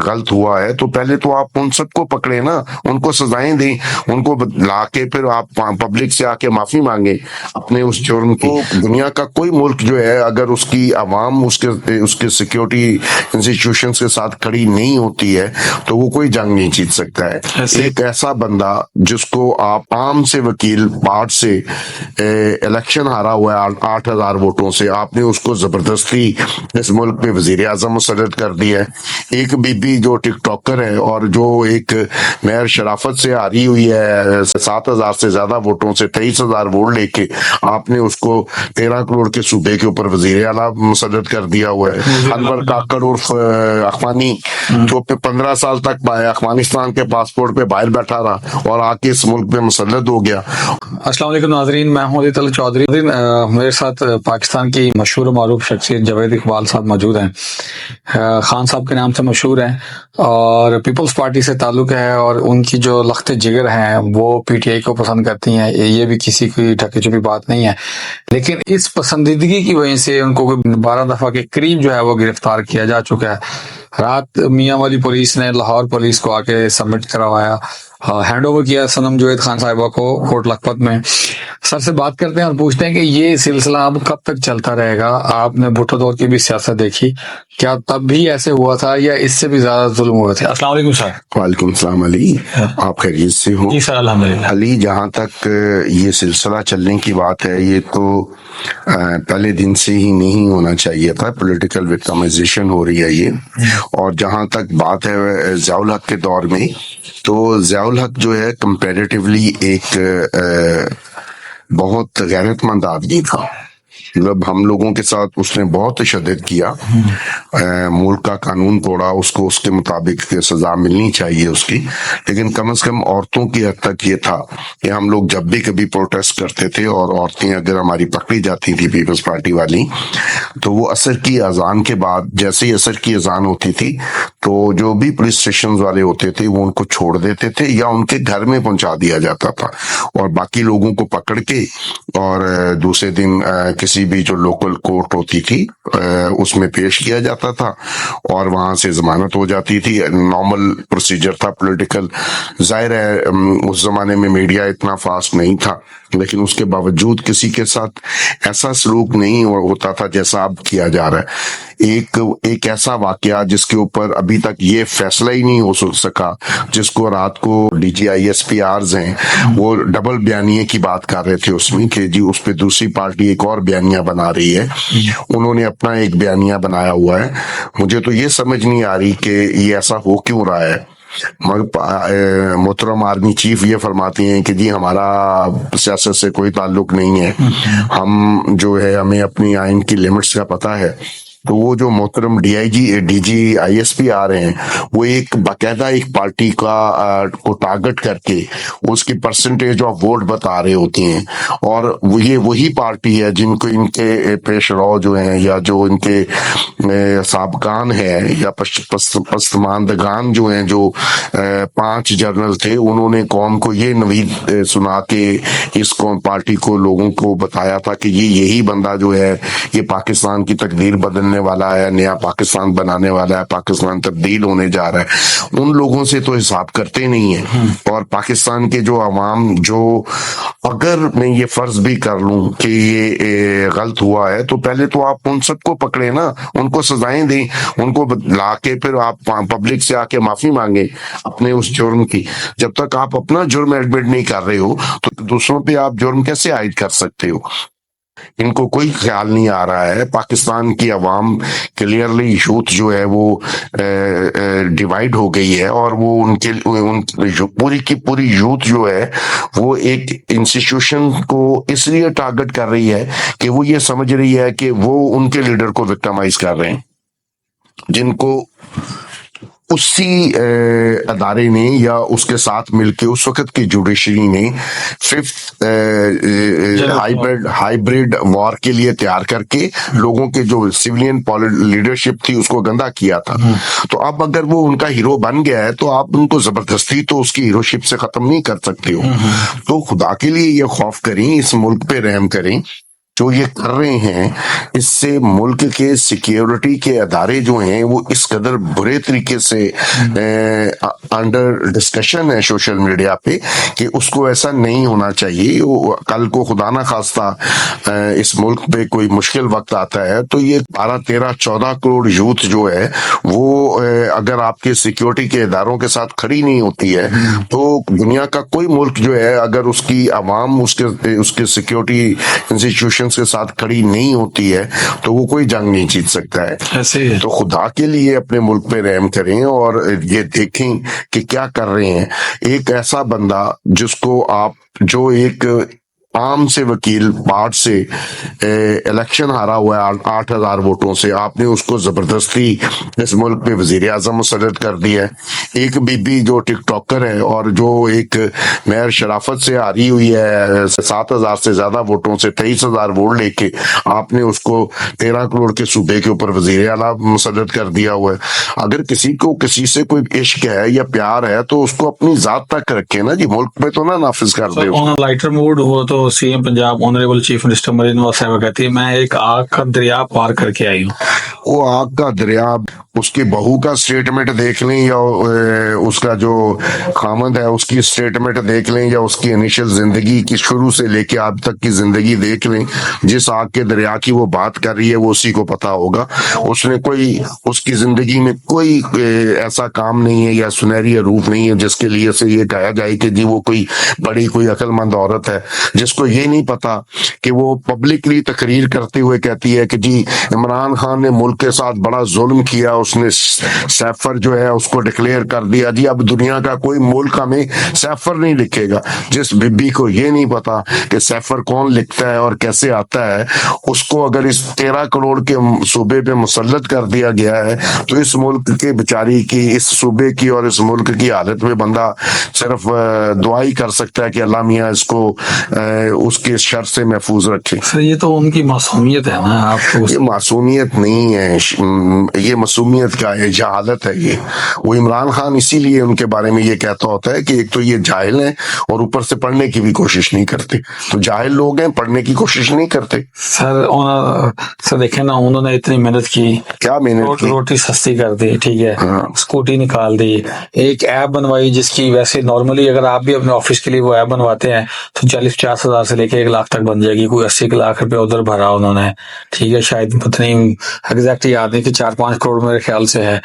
غلط ہوا ہے تو پہلے تو آپ ان سب کو پکڑے نا، ان کو سزائیں دیں، ان کو لا کے پھر آپ پبلک سے آ کے معافی مانگیں اپنے اس جرم کی۔ دنیا کا کوئی ملک جو ہے اگر اس کی عوام اس کے سیکیورٹی انسٹیٹیوشنز کے ساتھ کھڑی نہیں ہوتی ہے تو وہ کوئی جنگ نہیں جیت سکتا ہے۔ ایک ایسا بندہ جس کو آپ عام سے وکیل پارٹ سے الیکشن ہارا ہوا ہے 8,000 ووٹوں سے، آپ نے اس کو زبردستی اس ملک میں وزیر اعظم مسرت کر دی ہے۔ ایک بی بی جو ٹک ٹاکر ہے اور جو ایک میئر شرافت سے ہاری ہوئی ہے 7,000 سے زیادہ ووٹوں سے، 23,000 ووٹ لے کے، آپ نے اس کو 13 کروڑ کے صوبے کے اوپر وزیر اعلیٰ مسرت کر دیا ہوا ہے۔ انور کاکڑ عرف اخوانی جو 15 سال تک افغانستان کے پاسپورٹ پہ باہر بیٹھا رہا اور آ کے اس ملک میں مسلط ہو گیا۔ السلام علیکم ناظرین، میں ہوں علی طلعت چودھری۔ میرے ساتھ پاکستان کی مشہور و معروف شخصیت جاوید اقبال صاحب موجود ہیں، خان صاحب کے نام سے مشہور ہیں اور پیپلز پارٹی سے تعلق ہے، اور ان کی جو لخت جگر ہیں وہ پی ٹی آئی کو پسند کرتی ہیں، یہ بھی کسی کی ڈھکی چھپی بات نہیں ہے، لیکن اس پسندیدگی کی وجہ سے ان کو 12 دفعہ کے قریب جو ہے وہ گرفتار کیا جا چکا ہے۔ رات میاں والی پولیس نے لاہور پولیس کو آ کے سبمٹ کروایا، ہینڈ اوور کیا صنم جاوید خان صاحبہ کو کوٹ لکھپت میں۔ سر سے بات کرتے ہیں اور پوچھتے ہیں کہ یہ سلسلہ اب کب تک چلتا رہے گا؟ آپ نے بھٹو دور کی بھی سیاست دیکھی، کیا تب بھی ایسے ہوا تھا یا اس سے بھی زیادہ ظلم ہوئے تھے؟ السلام علیکم سر۔ وعلیکم السلام علی، آپ خیریت سے ہو؟ جی سر الحمدللہ۔ علی، جہاں تک یہ سلسلہ چلنے کی بات ہے، یہ تو پہلے دن سے ہی نہیں ہونا چاہیے تھا، پولیٹیکل وکٹمائزیشن ہو رہی ہے یہ۔ اور جہاں تک بات ہے ضیاء الحق کے دور میں، تو ضیاء الحق جو ہے کمپیریٹیولی ایک بہت غیرت مند آدمی تھا، مطلب ہم لوگوں کے ساتھ اس نے بہت تشدد کیا، ملک کا قانون توڑا، اس کو اس کے مطابق سزا ملنی چاہیے اس کی، لیکن کم از کم عورتوں کی حد تک یہ تھا کہ ہم لوگ جب بھی کبھی پروٹیسٹ کرتے تھے اور عورتیں اگر ہماری پکڑی جاتی تھی پیپلز پارٹی والی، تو وہ عصر کی اذان کے بعد، جیسے ہی عصر کی اذان ہوتی تھی تو جو بھی پولیس اسٹیشن والے ہوتے تھے وہ ان کو چھوڑ دیتے تھے یا ان کے گھر میں پہنچا دیا جاتا تھا، اور باقی لوگوں کو پکڑ کے اور دوسرے دن کسی بھی جو لوکل کورٹ ہوتی تھی اس میں پیش کیا جاتا تھا اور وہاں سے ضمانت ہو جاتی تھی۔ نارمل پروسیجر تھا پولیٹیکل۔ ظاہر ہے اس زمانے میں میڈیا اتنا فاسٹ نہیں تھا، لیکن اس کے باوجود کسی کے ساتھ ایسا سلوک نہیں ہوتا تھا جیسا اب کیا جا رہا ہے۔ ایک ایسا واقعہ جس کے اوپر ابھی تک یہ فیصلہ ہی نہیں ہو سکا، جس کو رات کو D G I S P آرز ہیں وہ ڈبل بیانیے کی بات کر رہے تھے اس میں، کہ جی اس پہ دوسری پارٹی ایک اور بیانیہ بنا رہی ہے، انہوں نے اپنا ایک بیانیہ بنایا ہوا ہے۔ مجھے تو یہ سمجھ نہیں آ رہی کہ یہ ایسا ہو کیوں رہا ہے۔ محترم آرمی چیف یہ فرماتی ہیں کہ جی ہمارا سیاست سے کوئی تعلق نہیں ہے، ہم جو ہے ہمیں اپنی آئین کی لیمٹس کا پتہ ہے۔ تو وہ جو محترم D G I S P آ رہے ہیں وہ ایک باقاعدہ ایک پارٹی کو ٹارگٹ کر کے اس کی پرسنٹیج آف ووٹ بتا رہے ہوتے ہیں، اور یہ وہی پارٹی ہے جن کو ان کے پیش رو جو ہیں یا جو ان کے سابقان ہیں یا پسماندگان جو ہیں، جو 5 جنرل تھے، انہوں نے قوم کو یہ نوید سنا کے اس قوم پارٹی کو لوگوں کو بتایا تھا کہ یہی بندہ جو ہے یہ پاکستان کی تقدیر بدلنے والا ہے، نیا پاکستان بنانے والا ہے، پاکستان تبدیل ہونے جا رہا ہے۔ ان لوگوں سے تو حساب کرتے نہیں ہیں، اور پاکستان کے جو عوام، جو اگر میں یہ فرض بھی کر لوں کہ یہ غلط ہوا ہے تو پہلے تو آپ ان سب کو پکڑے نا، ان کو سزائیں دیں، ان کو لا کے پھر آپ پبلک سے آ کے معافی مانگیں اپنے اس جرم کی۔ جب تک آپ اپنا جرم ایڈمٹ نہیں کر رہے ہو تو دوسروں پہ آپ جرم کیسے عائد کر سکتے ہو؟ ان کو کوئی خیال نہیں آ رہا ہے۔ پاکستان کی عوام کلیئرلی یوتھ جو ہے وہ ڈیوائیڈ ہو گئی ہے، اور وہ پوری کی پوری یوتھ جو ہے وہ ایک انسٹیٹیوشن کو اس لیے ٹارگٹ کر رہی ہے کہ وہ یہ سمجھ رہی ہے کہ وہ ان کے لیڈر کو وکٹمائز کر رہے ہیں، جن کو اسی ادارے نے یا اس کے ساتھ مل کے اس وقت کی جوڈیشری نے 5th ہائیبریڈ وار کے لیے تیار کر کے لوگوں کے جو سیولین لیڈرشپ تھی اس کو گندا کیا تھا۔ تو اب اگر وہ ان کا ہیرو بن گیا ہے تو آپ ان کو زبردستی تو اس کی ہیروشپ سے ختم نہیں کر سکتے ہو۔ تو خدا کے لیے یہ خوف کریں، اس ملک پہ رحم کریں، جو یہ کر رہے ہیں اس سے ملک کے سیکیورٹی کے ادارے جو ہیں وہ اس قدر برے طریقے سے انڈر ڈسکشن ہے سوشل میڈیا پہ کہ اس کو ایسا نہیں ہونا چاہیے. کل کو خدا نہ خواستہ اس ملک پہ کوئی مشکل وقت آتا ہے تو یہ 12 13 14 کروڑ یوتھ جو ہے وہ اگر آپ کے سیکیورٹی کے اداروں کے ساتھ کھڑی نہیں ہوتی ہے تو دنیا کا کوئی ملک جو ہے اگر اس کی عوام اس کے سیکیورٹی انسٹیٹیوشنز کے ساتھ کھڑی نہیں ہوتی ہے تو وہ کوئی جنگ نہیں جیت سکتا ہے. ایسے ہی ہے. تو خدا کے لیے اپنے ملک پہ رحم کریں اور یہ دیکھیں کہ کیا کر رہے ہیں. ایک ایسا بندہ جس کو آپ جو ایک عام سے وکیل پارٹ سے الیکشن ہارا ہوا ہے 8,000 ووٹوں سے, آپ نے اس کو زبردستی اس ملک پہ وزیر اعظم مسرت کر دیا ہے. ایک بی بی جو ٹک ٹاکر ہے اور جو ایک مہر شرافت سے ہاری ہوئی ہے 7,000 سے زیادہ ووٹوں سے 23,000 ووٹ لے کے, آپ نے اس کو 13 کروڑ کے صوبے کے اوپر وزیر اعلیٰ مسرت کر دیا ہوا ہے. اگر کسی کو کسی سے کوئی عشق ہے یا پیار ہے تو اس کو اپنی ذات تک رکھے نا جی, ملک پہ تو نہ نافذ کر دے. آن لائٹر موڈ ہو تو C M Punjab honourable chief minister Maryam Nawaz صاحبہ کہتی ہے میں ایک آگ کا دریا پار کر کے آئی ہوں. وہ آگ کا دریا, اس کی بہو کا سٹیٹمنٹ دیکھ لیں یا اس کا جو خامند ہے اس کی سٹیٹمنٹ دیکھ لیں یا اس کی انیشل زندگی کی شروع سے لے کے اب تک کی زندگی دیکھ لیں. جس آگ کے دریا کی وہ بات کر رہی ہے وہ اسی کو پتا ہوگا. اس نے کوئی اس کی زندگی میں کوئی ایسا کام نہیں ہے یا سنہری حروف نہیں ہے جس کے لیے سے یہ کہا جائے کہ جی وہ کوئی بڑی کوئی عقل مند عورت ہے, جس کو یہ نہیں پتا کہ وہ پبلکلی تقریر کرتے ہوئے کہتی ہے کہ جی عمران خان نے ملک کے ساتھ بڑا ظلم کیا, اس نے سیفر جو ہے اس کو ڈکلیئر کر دیا. جی اب دنیا کا کوئی ملک ہمیں سیفر نہیں لکھے گا. جس بی کو یہ نہیں پتا کہ سیفر کون لکھتا ہے اور کیسے آتا ہے, اس کو اگر اس 13 کروڑ کے صوبے پہ مسلط کر دیا گیا ہے تو اس ملک کے بیچاری کی, اس صوبے کی اور اس ملک کی حالت میں بندہ صرف دعا ہی کر سکتا ہے کہ اللہ میاں اس کو اس کے شر سے محفوظ رکھے. سر یہ تو ان کی معصومیت ہے نا, آپ کو یہ معصومیت نہیں ہے, یہ معصومیت کا ہے, جہالت ہے. یہ وہ عمران خان اسی لیے ان کے بارے میں یہ کہتا ہوتا ہے کہ ایک تو یہ جاہل ہیں اور اوپر سے پڑھنے کی بھی کوشش نہیں کرتے. تو جاہل لوگ ہیں, پڑھنے کی کوشش نہیں کرتے. سر دیکھیں نا, انہوں نے اتنی محنت کی, کیا محنت کی, روٹی سستی کر دی, ٹھیک ہے, اسکوٹی نکال دی, ایک ایپ بنوائی جس کی ویسے نارملی اگر آپ بھی اپنے آفس کے لیے وہ ایپ بنواتے ہیں تو 40-50 ہزار سے لے کے 1 لاکھ تک بن جائے گی. کوئی 80 لاکھ روپے ادھر بھرا انہوں نے, ٹھیک ہے, شاید پتہ نہیں ایگزیکٹ یاد نہیں کہ 4-5 کروڑ میرے خیال سے ہے.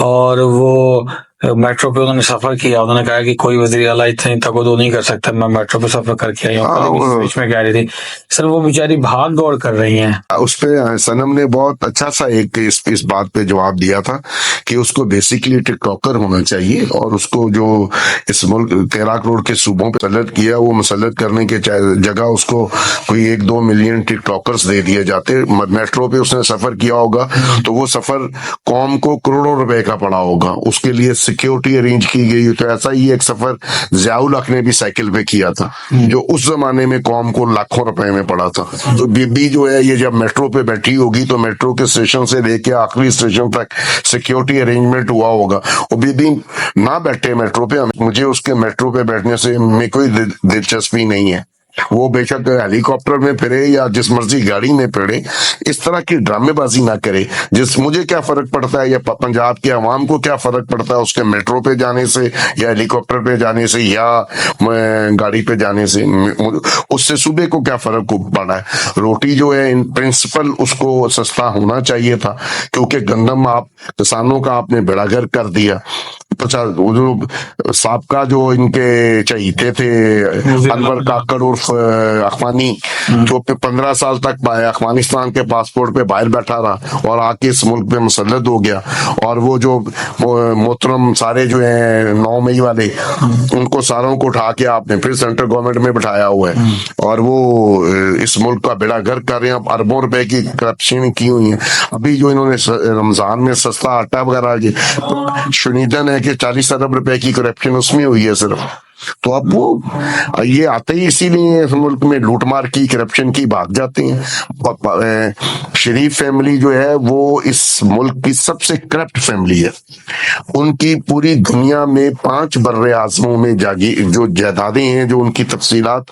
اور وہ میٹرو پہ انہوں نے سفر کیا, انہوں نے کہا کہ کوئی وزیر اعلیٰ اتنی تگودو نہیں کر سکتا, میں میٹرو پہ سفر کر کے آئی ہوں. میں کہہ رہی تھی سر وہ بیچاری بھاگ دوڑ کر رہی ہیں. اس پہ سنم نے بہت اچھا سا ایک اس بات پہ جواب دیا تھا کہ اس کو بیسیکلی ٹک ٹاکر ہونا چاہیے اور اس کو جو اس ملک 13 کروڑ کے صوبوں پہ مسلط کیا, وہ مسلط کرنے کے جگہ اس کو کوئی 1-2 ملین ٹک ٹاکرز دے دیے جاتے. میٹرو پہ اس نے سفر کیا ہوگا تو وہ سفر قوم کو کروڑوں روپے کا پڑا ہوگا, اس کے لیے سیکیورٹی ارینج کی گئی. تو ایسا ہی ایک سفر ضیاء الحق نے بھی سائیکل پہ کیا تھا جو اس زمانے میں قوم کو لاکھوں روپے میں پڑا تھا. تو بی بی جو ہے یہ جب میٹرو پہ بیٹھی ہوگی تو میٹرو کے اسٹیشن سے لے کے آخری اسٹیشن تک سیکیورٹی ارینجمنٹ ہوا ہوگا. وہ بی بی نہ بیٹھے میٹرو پہ, مجھے اس کے میٹرو پہ بیٹھنے سے میں کوئی دلچسپی نہیں ہے. وہ بے شک ہیلی کاپٹر میں پھرے یا جس مرضی گاڑی میں پھرے, اس طرح کی ڈرامے بازی نہ کرے. مجھے کیا فرق پڑتا ہے یا پنجاب کے عوام کو کیا فرق پڑتا ہے اس کے میٹرو پہ جانے سے یا ہیلی کاپٹر پہ جانے سے یا گاڑی پہ جانے سے, اس سے صوبے کو کیا فرق پڑا ہے. روٹی جو ہے ان پرنسپل اس کو سستا ہونا چاہیے تھا, کیونکہ گندم آپ کسانوں کا آپ نے بیڑا گرک کر دیا. سابقہ جو ان کے چہیتے تھے انور کاکڑ عرف اخوانی, جو 15 سال تک افغانستان کے پاسپورٹ پہ باہر بیٹھا رہا اور آ کے اس ملک پہ مسلط ہو گیا, اور وہ جو محترم سارے جو ہیں 9 مئی والے, ان کو ساروں کو اٹھا کے آپ نے پھر سینٹرل گورنمنٹ میں بٹھایا ہوا ہے اور وہ اس ملک کا بیڑا گرک کر رہے ہیں. اربوں روپے کی کرپشن کی ہوئی ہیں. ابھی جو انہوں نے رمضان میں سستا آٹا وغیرہ شنیدن ہے کہ 40 ارب روپے کی کرپشن اس میں ہوئی ہے صرف. تو اب وہ یہ آتے ہی اسی لیے اس ملک میں لوٹ مار کی کرپشن کی بھاگ جاتے ہیں. شریف فیملی جو ہے وہ اس ملک کی سب سے کرپٹ فیملی ہے. ان کی پوری دنیا میں 5 بر اعظموں میں جو جائیدادیں ہیں, جو ان کی تفصیلات